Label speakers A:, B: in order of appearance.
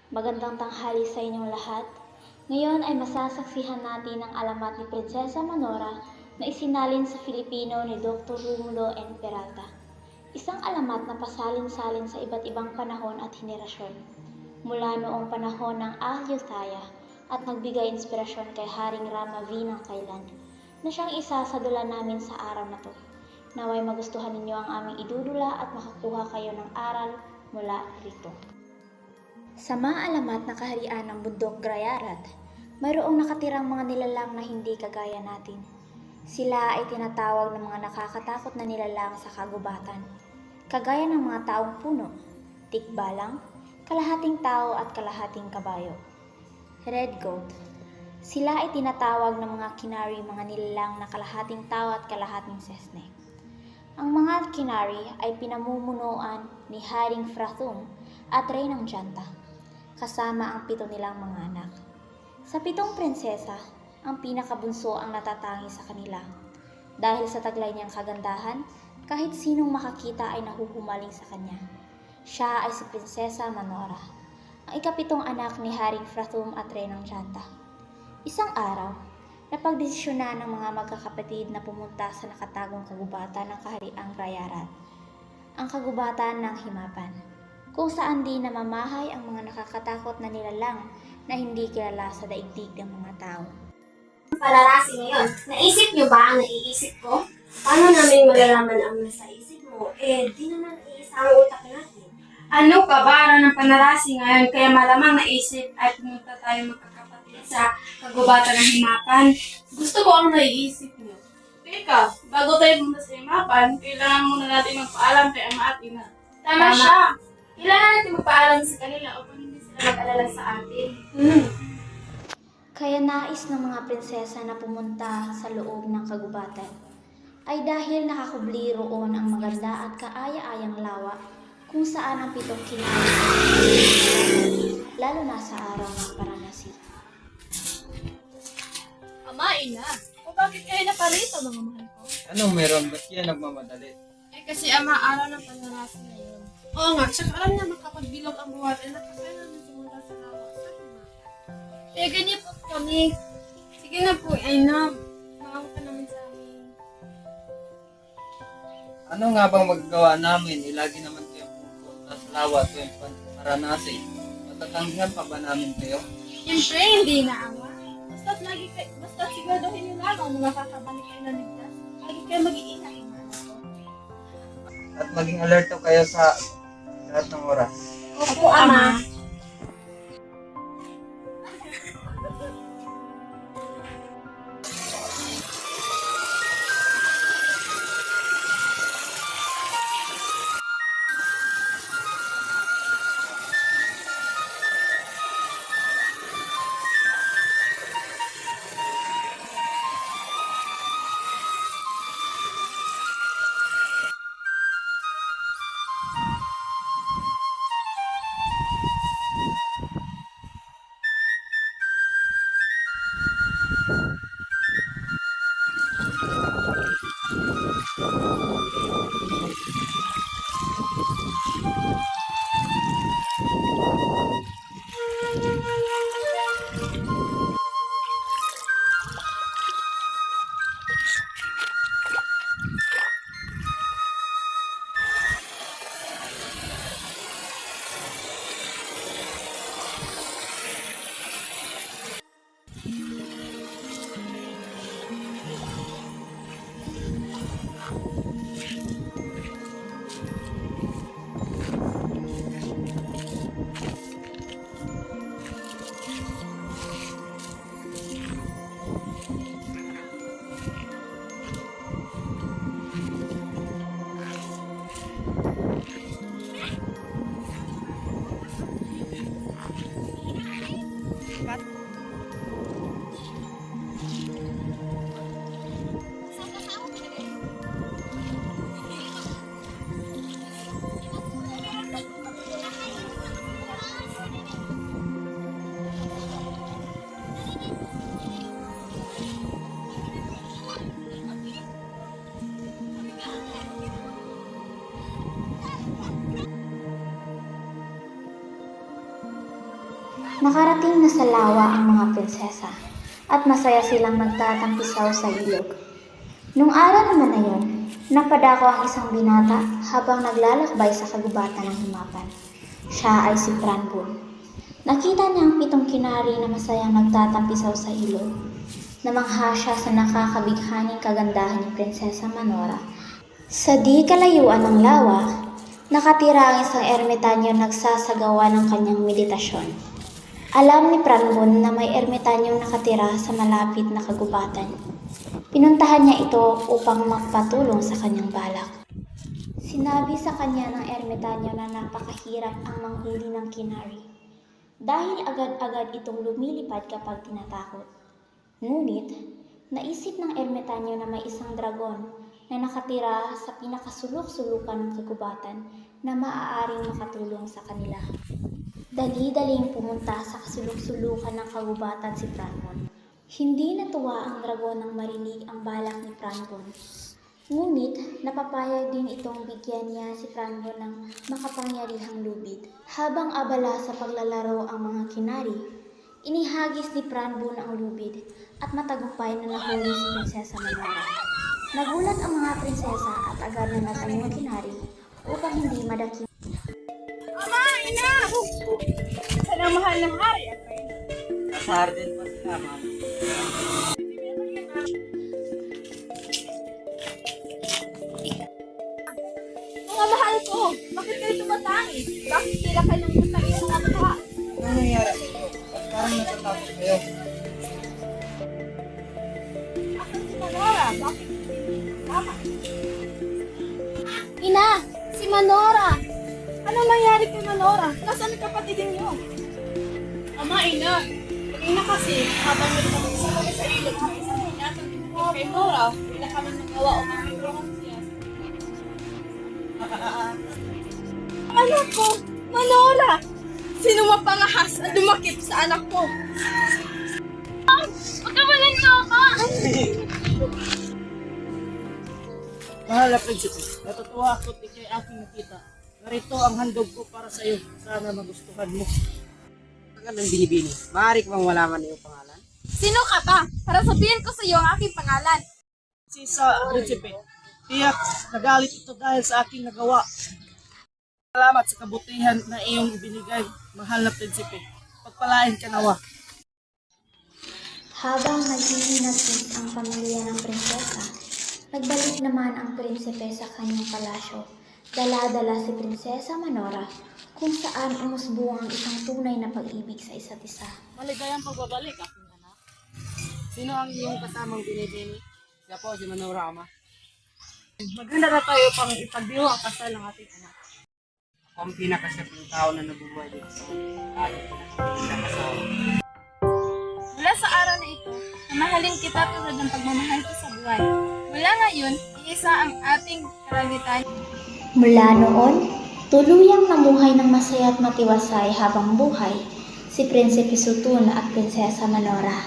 A: Magandang tanghali sa inyong lahat. Ngayon ay masasaksihan natin ang alamat ni Prinsesa Manora na isinalin sa Filipino ni Dr. Romulo N. Peralta. Isang alamat na pasalin-salin sa iba't ibang panahon at henerasyon. Mula noong panahon ng Ayutthaya at nagbigay inspirasyon kay Haring Rama V ng Thailand na siyang isa sa dula namin sa araw na to. Naway magustuhan ninyo ang aming idudula at makakuha kayo ng aral mula rito. Sa maalamat na kaharian ng bundok Grayarat, mayroong nakatirang mga nilalang na hindi kagaya natin. Sila ay tinatawag ng mga nakakatakot na nilalang sa kagubatan, kagaya ng mga taong puno, tikbalang, kalahating tao at kalahating kabayo. Red Goat. Sila ay tinatawag ng mga kinari, mga nilalang na kalahating tao at kalahating sesne. Ang mga kinari ay pinamumunuan ni Haring Frathum at Reynang Janta, kasama ang 7 nilang mga anak. Sa 7 prinsesa, ang pinakabunso ang natatangi sa kanila. Dahil sa taglay niyang kagandahan, kahit sinong makakita ay nahuhumaling sa kanya. Siya ay si Prinsesa Manora, ang ika-7 anak ni Haring Frathum at Reynang Janta. Isang araw, napagdesisyonan ng mga magkakapatid na pumunta sa nakatagong kagubatan ng kahariang Grayarat, ang kagubatan ng Himapan, kung saan di namamahay ang mga nakakatakot na nilalang na hindi kilala sa daigdig ng mga tao.
B: Palarasi ngayon. Naisip niyo ba ang naiisip ko? Paano namin malalaman ang nasa isip mo? Di naman iisa ang utak natin.
C: Ano ka ba? Araw ng panarasi ngayon, kaya malamang naisip ay pumunta tayo magkakapatid sa kagubatan ng Himapan.
D: Gusto ko ang naiisip niyo. Teka, bago tayo pumunta sa Himapan, kailangan muna natin magpaalam kay ama at ina.
C: Tama siya.
D: Kailangan natin magpaalam sa kanila upang hindi sila mag-alala sa atin.
A: Kaya nais ng mga prinsesa na pumunta sa loob ng kagubatan ay dahil nakakubli roon ang maganda at kaaya-ayang lawa kung saan ang 7 kinari, lalo na sa araw ng paranasi.
D: Ama, ina, o bakit kayo naparito mga mahal ko?
E: Anong meron? Ba't yan nagmamadali?
D: Kasi ama, araw ng panarasi ngayon. Oo nga, tsaka alam niya makapagbilog ang buhatin at kailangan natin sumunta sa lawa sa Himapan. Ganyan po kami. Sige na po, ina. Maawa ka naman sa amin.
E: Ano nga bang magagawa namin? Lagi naman kayo pupunta sa lawa tuwing paranasi. Matatanggihan pa ba namin kayo?
D: Siyempre, hindi na ama. Basta't siguraduhin niyo lamang na makakabalik kayo na ligtas. Lagi kayo mag-iingat, ina.
E: At maging alerto kayo sa lahat ng oras.
B: Opo, Ama.
A: nakarating na sa lawa ang mga prinsesa at masaya silang nagtatampisaw sa ilog. Nung araw naman na yon, napadako ang isang binata habang naglalakbay sa kagubatan ng himapan. Siya ay si Pranbun. Nakita niya ang 7 kinari na masayang nagtatampisaw sa ilog. Namangha siya sa nakakabighaning kagandahan ni Prinsesa Manora. Sa di kalayuan ng lawa, nakatira ang isang ermitanyo nagsasagawa ng kanyang meditasyon. Alam ni Pranbun na may ermitanyong nakatira sa malapit na kagubatan. Pinuntahan niya ito upang magpatulong sa kanyang balak. Sinabi sa kanya ng ermitanyo na napakahirap ang manghuli ng kinari dahil agad-agad itong lumilipad kapag tinatakot. Ngunit, naisip ng ermitanyo na may isang dragon na nakatira sa pinakasulok-sulukan ng kagubatan na maaaring makatulong sa kanila. Dali-daling pumunta sa kasulok-sulukan ng kagubatan si Pranbun. Hindi natuwa ang dragon nang marinig ang balak ni Pranbun. Ngunit, napapayag din itong bigyan niya si Pranbun ng makapangyarihang lubid. Habang abala sa paglalaro ang mga kinari, inihagis ni Pranbun ang lubid at matagumpay na nahuli si Prinsesa Manora. Nagulat ang mga prinsesa at agad na natayo ang kinari upang hindi madakip.
C: Ama, ina! Sana mahal ng hari at kayo.
E: Nasa hardin pa sila, ma'am.
C: Mga mahal ko, bakit kayo tumatangis? Bakit tila kayo ng butangin sa mga mukha?
E: Ano nangyayari sa inyo? At parang natatakot kayo.
C: Asan si Manora? Bakit tama?
B: Ina, si Manora!
C: Ano nangyari kay Manora? Nasaan ang kapatid niyo?
D: Ama, ina. Kanina kasi, habang nagpapisa kami sa ilog, ang isang hinatang tumukod kay Nora, wala kami nagawa o makitulungan siya.
C: Anak ko! Manora! Sino mapangahas ang dumakip sa anak ko? Pagkawalan mo ako!
F: Mahal na prinsipe, natutuwa ako at ikay aking nakita. Narito ang handog ko para sa iyo. Sana magustuhan mo. Ang ng binibini. Maaari ko bang malaman iyong pangalan?
C: Sino ka ba? Para sabihin ko sa iyo ang aking pangalan.
F: Si sa prinsipe, tiyak nagalit ito dahil sa aking nagawa. Salamat sa kabutihan na iyong ibinigay, mahal na prinsipe. Pagpalain ka nawa.
A: Habang naghihinagpit ang pamilya ng prinsesa, nagbalik naman ang prinsipe sa kanyang palasyo. Dala-dala si Prinsesa Manora kung saan umusbong ang isang tunay na pag-ibig sa isa't isa.
F: Maligayang pagbabalik, aking anak. Sino ang iyong kasamang binibini? Siya po, si Manora, ama. Maganda na tayo pang ipagdiho ang kasal ng ating anak. Ako ang pinakasaping tao na nabubuhay dito sa ating pinakasawa.
C: Mula sa araw na ito, mamahalin kita tulad ng pagmamahal ko sa buhay. Mula ngayon, iisa ang ating karangitan.
A: Mula noon, tuluyang namuhay ng masaya at matiwasay habang buhay si Prinsipe Sutuna at Prinsesa Manora.